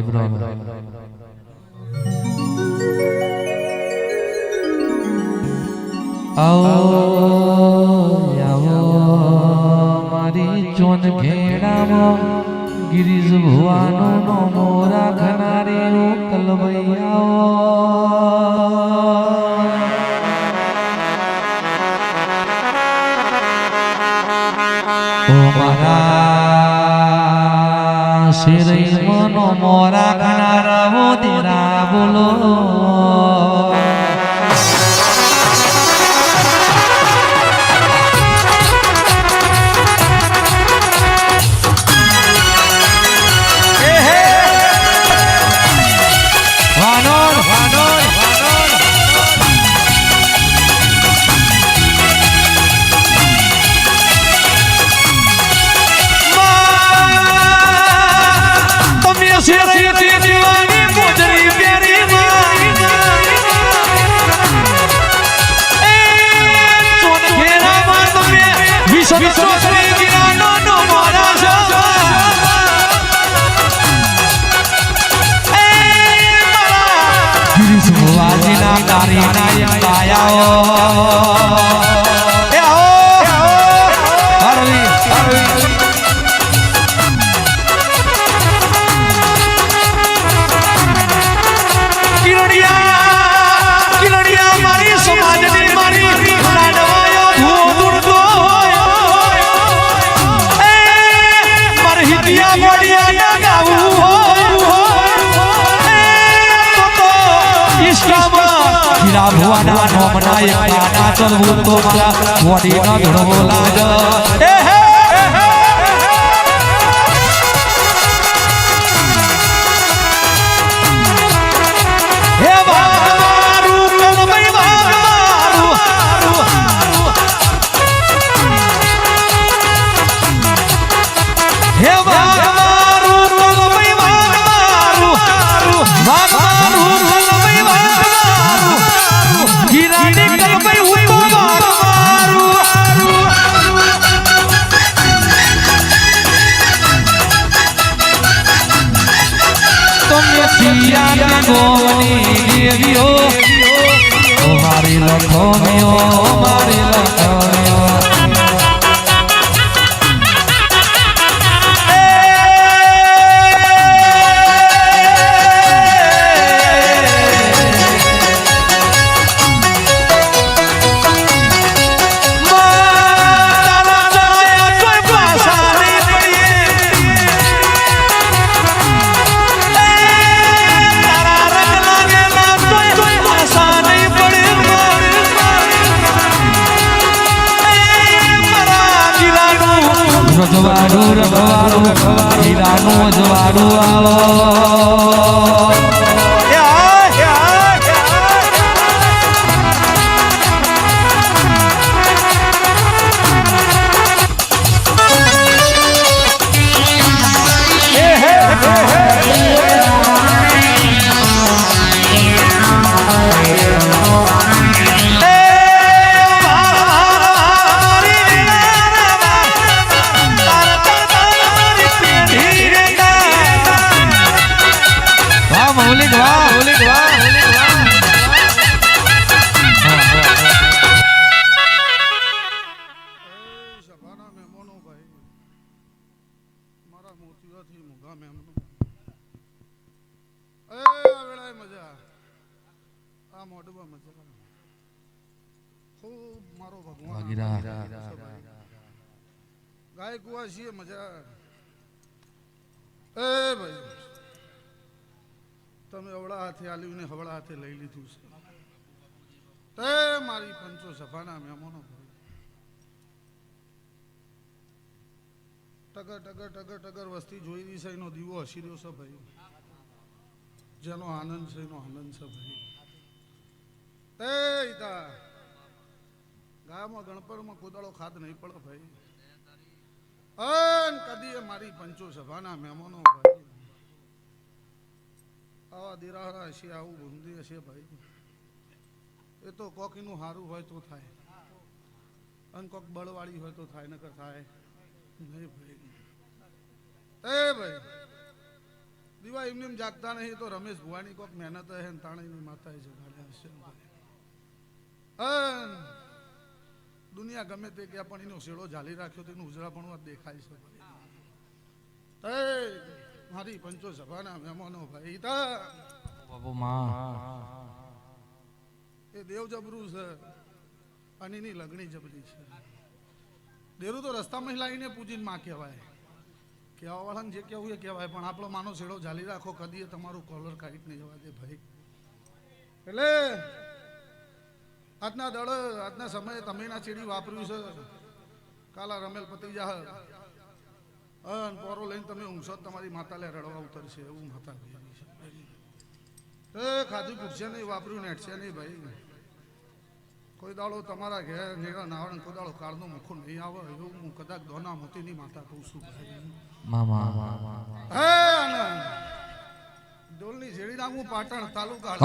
હાઈબ્રો આવો મારી ચોન ઘેડામાં ગિરીશ ભુવાનો નો મોરા ખનારી કલવૈયાઓ મારા શિરઈ મનો મોરા ખનારા હો દેરા બોલો ભુવાના નોમના એક પાના ચલવું તો મારા બોડીનો ધડો લાગે મારી લખોમીઓ મારી લખોમીઓ રજવાડું રજવાડું હીરાનું અજવાડું આવો ગાયકુआ છીએ મજા એ ભાઈ તમે અવળા હાથે આલ્યું ને હવળા હાથે લઈ લીધું છે તે મારી પંચો સભાના મહેમાનો ટગર ટગર ટગર ટગર વસ્તી જોઈ રહી છે એનો દીવો હસી રહ્યો છે ભાઈ જેનો આનંદ છે એનો આનંદ છે ભાઈ એ ઈતા ગામમાં ગણપતમાં કોદાળો ખાદ નહીં પડે ભાઈ અન કદી મારી પંચો સભાના મહેમાનો ભાઈ આવા દિરાહરા હશે આવું બુંદી હશે ભાઈ એ તો કોકીનું સારું હોય તો થાય અને કોક બળવાળી હોય તો થાય નકર થાય નહીં ભાઈ એ ભાઈ દીવા એમને એમ જાગતા નહીં તો રમેશ ભુવાની કોક મહેનત હે ને તાણીની માતાએ જગાડ્યા હશે દુનિયા ગમે તે ક્યાં પણ એનો શેડો ઝાલી રાખ્યો તેનું ઉજરાપણું દેખાય છે મારી પંચો સભાના મહેમાનો ભાઈ એ દેવ જબરું છે અને એની લગણી જબરી છે દેરું તો રસ્તામાં લાવીને પૂજીને માં કહેવાય કહેવા વાળાને જે કહેવું એ કહેવાય પણ આપણો માનો શેડો ઝાલી રાખો કદી તમારું કોલર કાઢી નહીં જવા દે ભાઈ એટલે આજના દળ આજના સમયે તમે ના ચીડી વાપર્યું છે કાલા રમેલ પતી જા પોરો લઈને તમે ઊંઘશો તમારી માતા લે રડવા ઉતરશે એવું માતા એ ખાધું પૂછશે નહીં વાપર્યું નેટશે નહીં ભાઈ કોઈ દાડો તમારા ઘેર નેડા નાવણ કોઈ દાડો કાળનું મુખું નહીં આવે એવું હું કદાચ દોના મોતીની માતા કહું છું ડોલની શેડી નાખું પાટણ તાલુકા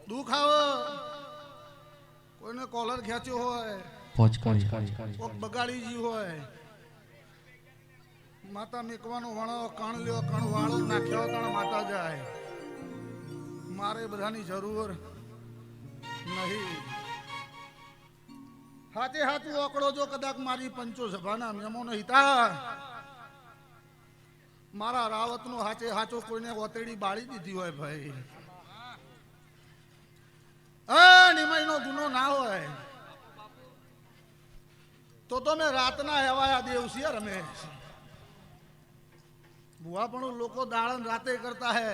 દુઃખ આવે કોઈને કોલર ખેંચ્યો હોય કોક બગાડી ગયું હોય માતા મેકવાનો વણો કણ લ્યો કણ વાળો નાખ્યો તણ માતા જાય મારે બધાની જરૂર નહીં હાથે હાથું ઓકળો જો કદાચ મારી પંચો સભાના મહેમાનો હિતા મારા રાવતનો હાચે હાચો કોઈને ઓતેડી બાળી દીધી હોય ભાઈ નિમયનો ગુનો ના હોય તો મેં રાતના હેવાયા દેવસિંહ રમેશ ભુવા પણ લોકો દાળન રાતે કરતા હે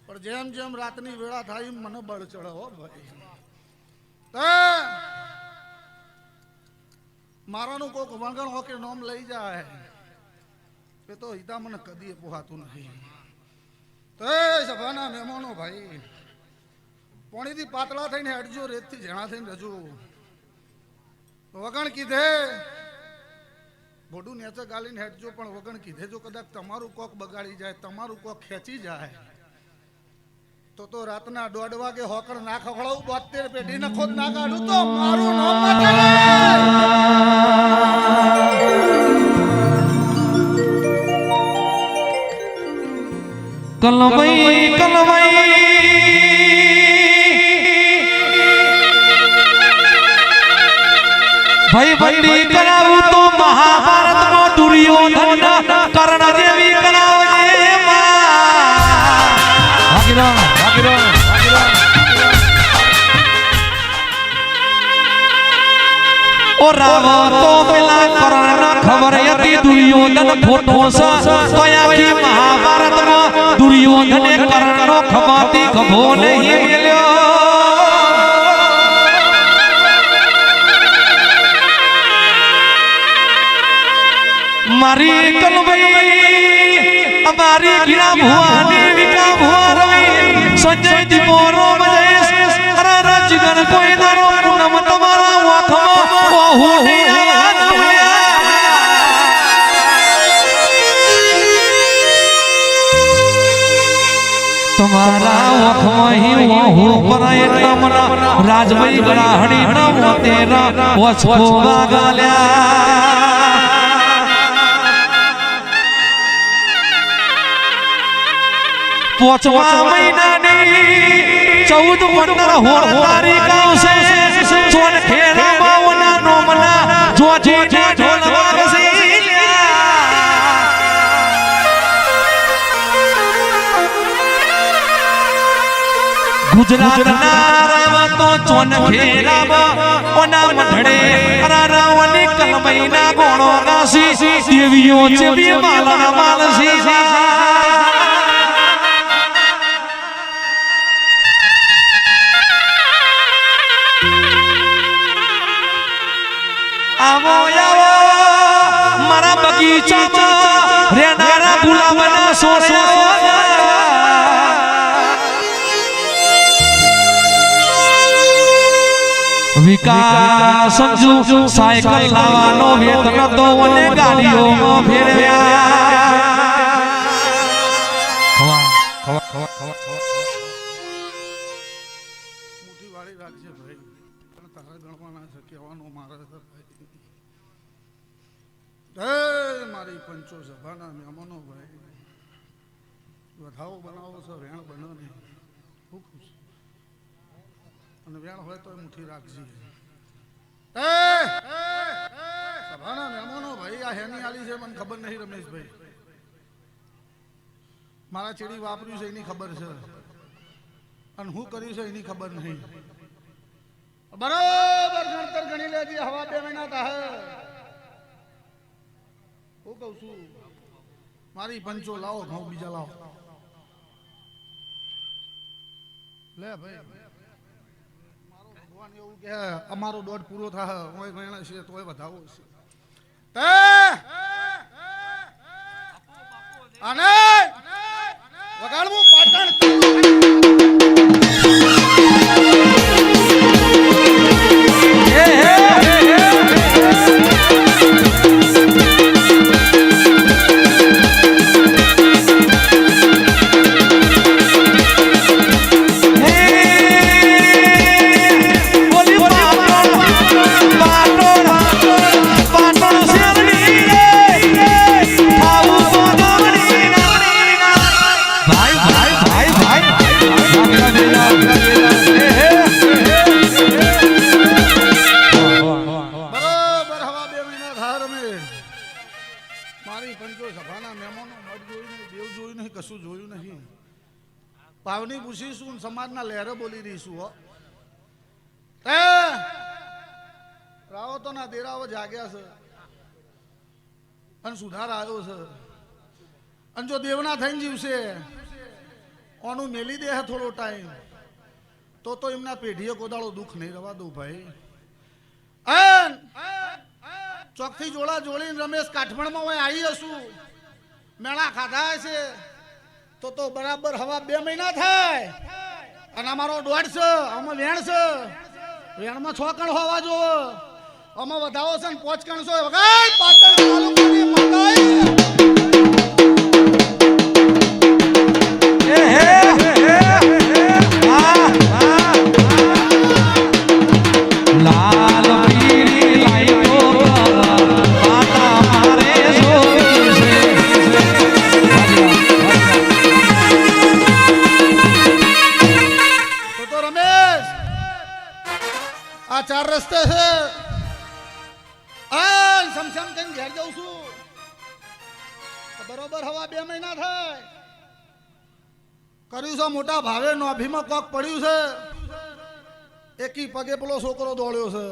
પણ જેમ જેમ રાતની વેળા થાય મને બળ ચડે હો ભાઈ મારાનું કોક વંગણ હો કે નોમ લઈ જાય એ તો હિતા મને કદી પોહાતું નથી તો સભાના મહેમાનો ભાઈ પોણીથી પાતળા થઈને હટજો રેતથી ઝેણા થઈને રજો વગણ કીધે બોડું નેચે ગાલીને હેઠજો પણ વગણ કીધે જો કદાચ તમારું કોક બગાડી જાય તમારું કોક ખેંચી જાય તો રાતના 1:30 વાગે હોકર ના ખવડાવું 72 પેઢી ને ખોદ ના કાઢું તો મારું નામ કલમઈ ભાઈ બંદી કરાવું તો મહાભારત નો દુર્યોધન કર્ણ જેવી કરાવજે ઓ રાવ તો પેલા કર્ણ ખબર હતી દુર્યોધન ખોટો છે તો આખી મહાભારત માં દુર્યોધને કર્ણ નો ખવાતી ખભો નહીં મેલ્યો મારી કલભાઈ અમારી ગીરા ભુવાની વિકા ભુવા રવિ સંજય દીપોરો મજેશ અરે રજગન કોઈ દારો પૂનમ તમારા વાખમાં ઓહુડી તમારા વાખમાં હી ઓહુ પરાય તમના રાજભાઈ ગરાહણી નમો તેરા ઓછો વાગાલ્યા પોચમા મહિનાની 14-15 તારીખ આવશે સોન ખેરા બાવના નોમના જોજી ઢોલ વાગશે ગુજરાતના રામ તો ચોન ખેરા ઓના મઢડે રાવની કલમઈના ગોણો ગાસી દેવીઓ ચેવી માલના માલસી આવો આવો મારા બગીચામાં રેનારા ગુલાબના સોળિયા વિકાસ સમજુ સાયકલ લાવવાનો વેતન તો અને ગાડીઓમાં મુઠ્ઠી વાળી રાખજે ભાઈ પણ તારા ગણવાના છે કહેવાનો મારે છે ભાઈ મારી પંચો સભાના મહેમાનો ભાઈ વધાવો બનાવો છે વેણ બનો નહીં ખૂબ ખુશ અને વેણ હોય તો મુઠ્ઠી રાખજે સભાના મહેમાનો ભાઈ આ હેની આલી છે મને ખબર નહીં રમેશભાઈ મારા ચેડી વાપર્યું છે એની ખબર છે અને હું કર્યું છે એની ખબર નહીં બરાબર ગણતર ગણી લેજે હવા 2 મહિના થાય હું કહું છું મારી પંચો લાવો ઘઉં બીજા લાવો લે ભાઈ મારો ભગવાન એવું કે અમારો દોઢ પૂરો થાય હોય ગણા છે તોય વધાવો છે અને વગાડવું પાટણ કશું જોયું નહીં પાવની પૂછીશું સમાજના લહેરો બોલી રહીશું હો રાવતોના દેરાઓ જાગ્યા છે અને સુધાર આવ્યો છે અને જો દેવના થઈને જીવશે ઓનું મેલી દે થોડો ટાઈમ તો એમના પેઢીએ કોદાળો દુઃખ નહીં રવા દઉં ભાઈ ચોકથી જોડા જોડીને રમેશ કાઠમણમાં હું આવી હશું મેળા ખાધા છે તો બરાબર હવા 2 મહિના થાય અને અમારો દોઢ છે આમાં વેણ છે વેણમાં 6 કણ હોવા જોવે આમાં વધાવો છે ને 5 કણ છે વગાડ પાટણ તાલુકાની મકાઈ લાલ પીળી લાઈટો પાટા મારે તો રમેશ આ 4 રસ્તે છે આ સમસમ કઈ ઘેર જાઉં છું બરોબર હવા 2 મહિના થાય કર્યું છે મોટા ભાવે નોભીમાં કોક પડ્યું છે એકી પગે પેલો છોકરો દોડ્યો છે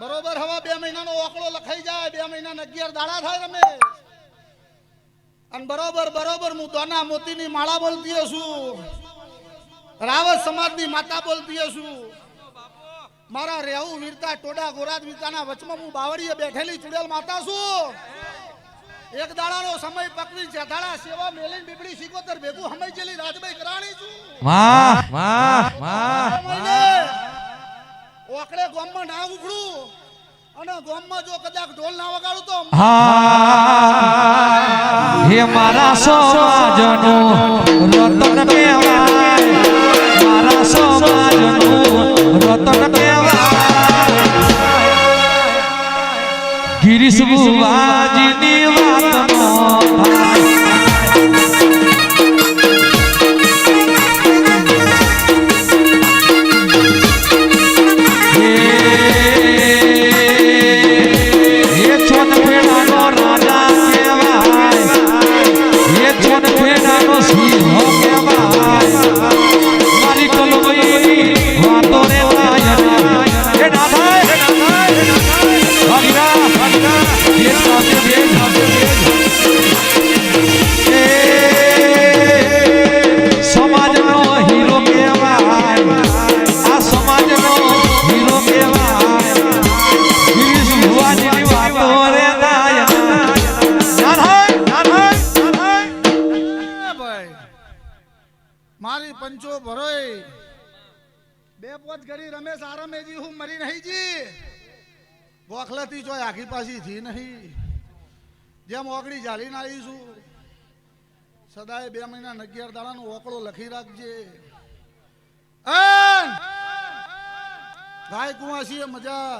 બરોબર હવા 2 મહિનાનો ઓકળો લખાઈ જાય 2 મહિના 11 દાડા થાય રમેશ અને બરોબર હું દોના મોતીની માળા બોલતી છું રાવત સમાજની માતા બોલતી છું મારા રેહુ વીરતા ટોડા ગોરાદ વીરતાના વચમાં હું બાવળીએ બેઠેલી ચુડેલ માતા છું એક દાડાનો સમય પકવી જેધાડા સેવા મેલીન બીબડી સિકોતર ભેગું હમઈ જેલી રાજભાઈ કરાણી છું વાહ વાહ વાહ ઓકળે ગોમમાં ના ઉખડું અને ગોમમાં જો કદાચ ઢોલ ના વગાડું તો હા હે મારા સમાજનો રતન કહેવાય મારા સમાજનો રતન કહેવાય ગિરીશ બુવાજીની વાતનો પંચો ભરોય બે પોચ ઘડી રમેશ આરામેજી હું મરી નહીં જી ગોખલાથી ચોય આખી પાછી થી નહીં જેમ ઓગળી ઝાલીને આવીશું સદાય 2 મહિના 11 દાડાનો ઓકળો લખી રાખજે ગાય કુંવાસીએ મજા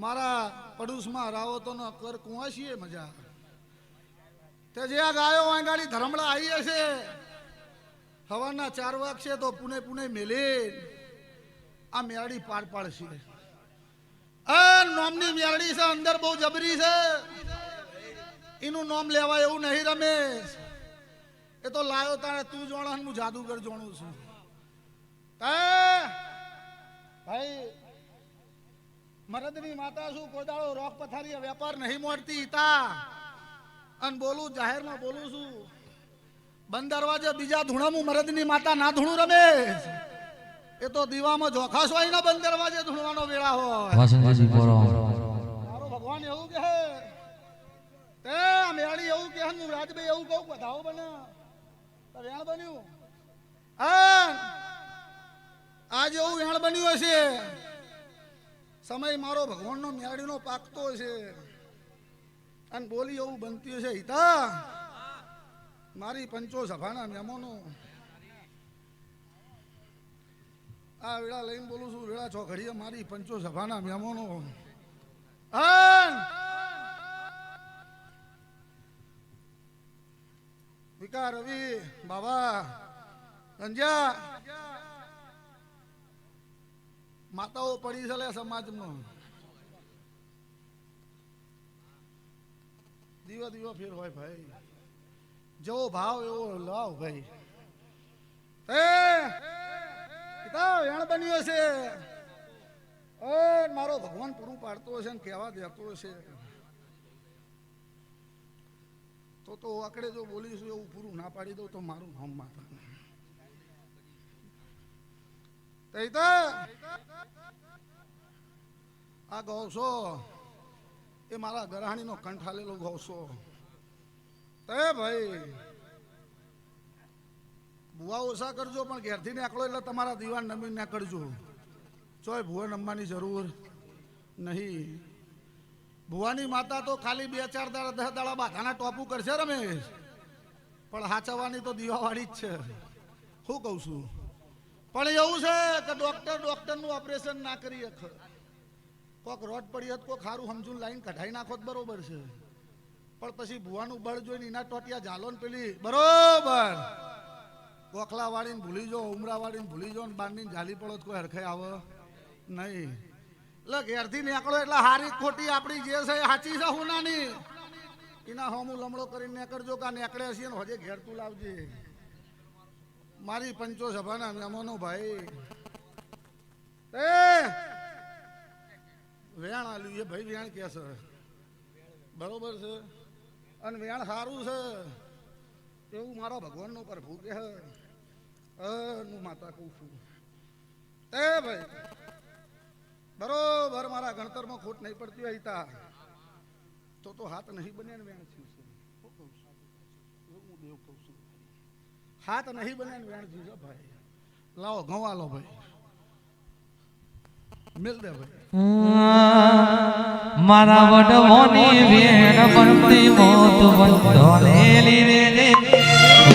મારા પડોશમાં રાવતોનો કર કુંવાસીએ મજા તે જે આ ગાયો વાંગાડી ધરમડા આવી હશે સવારના 4 વાગશે તો પુણે પુણે મેલે આ મેરડી પાડ પાડશે નોમની મેરડી છે અંદર બહુ જબરી છે એનું નામ લેવાય એવું નહીં રમેશ એ તો લાયો તારે તું જોણ હું જાદુગર જોણું છું ભાઈ મરદની માતા શું કોદાળો રોક પથારી વેપાર નહીં મોડતી તા અને બોલું જાહેરમાં બોલું છું બંધ દરવાજે બીજા ધૂણામાં મરદની માતા ના ધૂણું રમેશ એ તો દીવામાં જોખાશ હોય ને બંધ દરવાજે ધૂણવાનો વેળા હોય મારો ભગવાન એવું કહે તે મેળી એવું કહે હું રાજભાઈ એવું કહું બધાઓ બને વેણ બન્યું આજ એવું વેણ બન્યું હશે સમય મારો ભગવાનનો મેળીનો પાકતો હશે અને બોલી એવું બનતી હશે હિતા મારી પંચો સભાના મહેમાનો આ વેળા લઈને બોલું છું વેળા ચોઘડીએ મારી પંચો સભાના મહેમાનો વિકાર રવિ બાબા સંજ્યા માતાઓ પડી છે સમાજમાં દીવા દીવા ફેર હોય ભાઈ જેવો ભાવ એવો લાવ ભાઈ વેણ બન્યો છે મારો ભગવાન પૂરું પાડતો હશે ને કહેવા દેતો હશે તો આકડે જો બોલીશું એવું પૂરું ના પાડી દઉં તો મારું નામ માતા આ ગૌસો એ મારા ગરાણીનો કંઠાલેલો ગૌસો તે ભાઈ ભુવા ઓછા કરજો પણ ઘેરથી નીકળો એટલે તમારા દીવાન નમીન ના કરજો ચોય ભુવા નમવાની જરૂર નહીં ભુવાની માતા તો ખાલી 2-4 દાડા 10 દાડા બાધાના ટોપું કરશે રમેશ પણ હાચવાની તો દીવાવાળી જ છે શું કહું છું પણ એવું છે કે ડોક્ટરનું ઓપરેશન ના કરી શકે કોક રોડ પડી હોત કોક ખારું સમજૂન લાઈન કઢાઈ નાખો બરોબર છે પણ પછી ભુવાનું બળ જોઈને એના ટોટિયા ઝાલો ને પેલી બરોબર કોખલા વાળીને ભૂલી જો ઉમરા વાળીને ભૂલી જો ને બાંધીને ઝાલી પડો કોઈ હરખાઈ આવે નહીં એટલે ઘેરથી નીકળો એટલે હારી ખોટી આપણી જે છે સાચી છે હુનાની એના હોમું લમડો કરીને નીકળજો કા નીકળે છીએ ને હજે ઘેર તું લાવજે મારી પંચો સભાના મહેમાનો ભાઈ વેણ આલ્યું એ ભાઈ વેણ કે છે બરોબર છે અને વેણ સારું છે એવું મારા ભગવાનનો પ્રભુ કે હું માતા કહું છું ભાઈ બરોબર મારા ગણતરમાં ખોટ નહીં પડતી હોય તા તો હાથ નહીં બને ને વેણ થયું છે હું દેવ કહું છું હાથ નહીં બને ને વેણ થયું છે ભાઈ લાવો ઘઉં લો ભાઈ મિલ દે ભાઈ મારા વડવોની વેણ બનતી મોત બંધો લેલી રે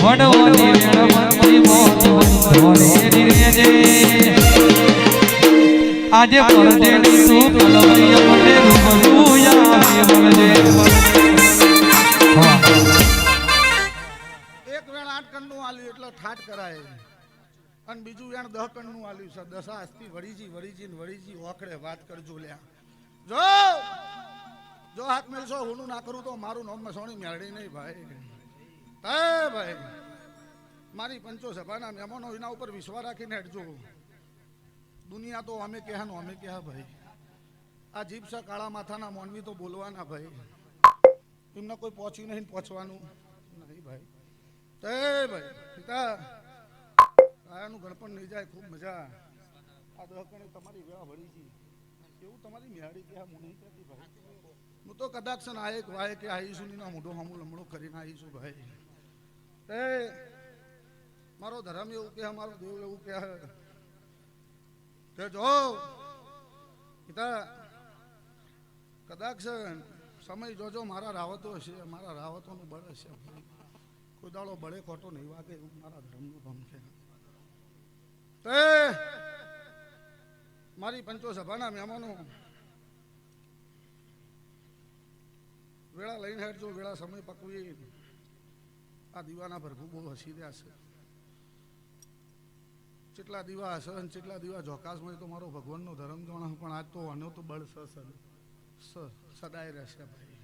વડવોની વેણ બનતી મોત બંધો લેલી રે આજે પરદેની તું કલવૈયા મને રૂબરૂ યાદ મળજે એક વેણ 8 કણનું આલ્યું એટલે ઠાટ કરાય અને બીજું વેણ 10 કણનું આલ્યું છે દશા અસ્તી વળીજી ઓકડે વાત કરજો લ્યા જો હાથ મેલશો હું ના કરું તો મારું નામ મસોણી મેળડી નહીં ભાઈ મારી પંચો સભાના મહેમાનો એના ઉપર વિશ્વાસ રાખીને હેડજો દુનિયા તો અમે કહ્યા ભાઈ આ જીભ છે કાળા માથાના મોનવી તો બોલવાના ભાઈ એમને કોઈ પહોંચ્યું નહીં પહોંચવાનું નહીં ભાઈ ભાઈ પિતા આયાનું ગણપણ નહીં જાય ખૂબ મજા આ દહકણે તમારી વેળા ભરી છે એવું તમારી મેહાડી કે હું નહીં કહેતી ભાઈ હું તો કદાચ આયક વાય કે આવીશું ના મોઢો હમું લમણો કરીને આવીશું ભાઈ મારો ધર્મ એવું કે મારો દેવ એવું કે જો પિતા કદાચ સમય જોજો મારા રાવતો હશે, મારા રાવતોનું બળ હશે, કોઈ દાડો બળે ખોટો નહીં વાગે એવું મારા ધર્મનું ભમ છે. તે મારી પંચો સભાના મહેમાનો વેળા લઈને હેઠજો, વેળા સમય પકવી. આ દીવાના પ્રભુ બહુ હસી રહ્યા છે. જેટલા દીવા હશે ને જેટલા દીવા જોકાશ હોય તો મારો ભગવાનનો ધર્મ જોણા, પણ આજ તો આનો તો બળ સદાય રહેશે ભાઈ.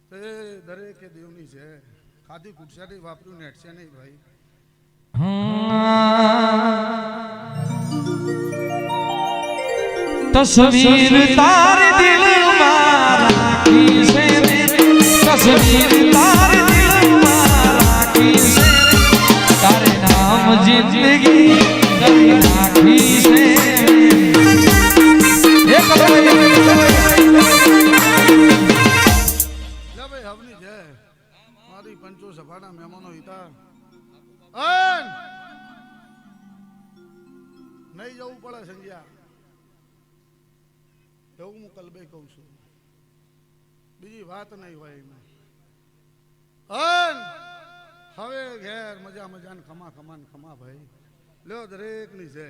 તે દરેકે દેવની છે, ખાધી ખૂટશે નહીં, વાપર્યું નેટશે નહીં ભાઈ. તસવીર તારે દિલ રાખી છે, તસવીર તારે દિલ રાખી છે, તારે નામ જિંદગી કરી નાખી છે. હવની છે મારી પંચો સભાના મહેમાનો હિતા નહીં જવું પડે સંજ્યા, એવું હું કલબે કહું છું, બીજી વાત નહીં હોય એમાં. હવે ઘેર મજા મજા ને ખમા ખમા ને ખમા ભાઈ લ્યો દરેક ની છે.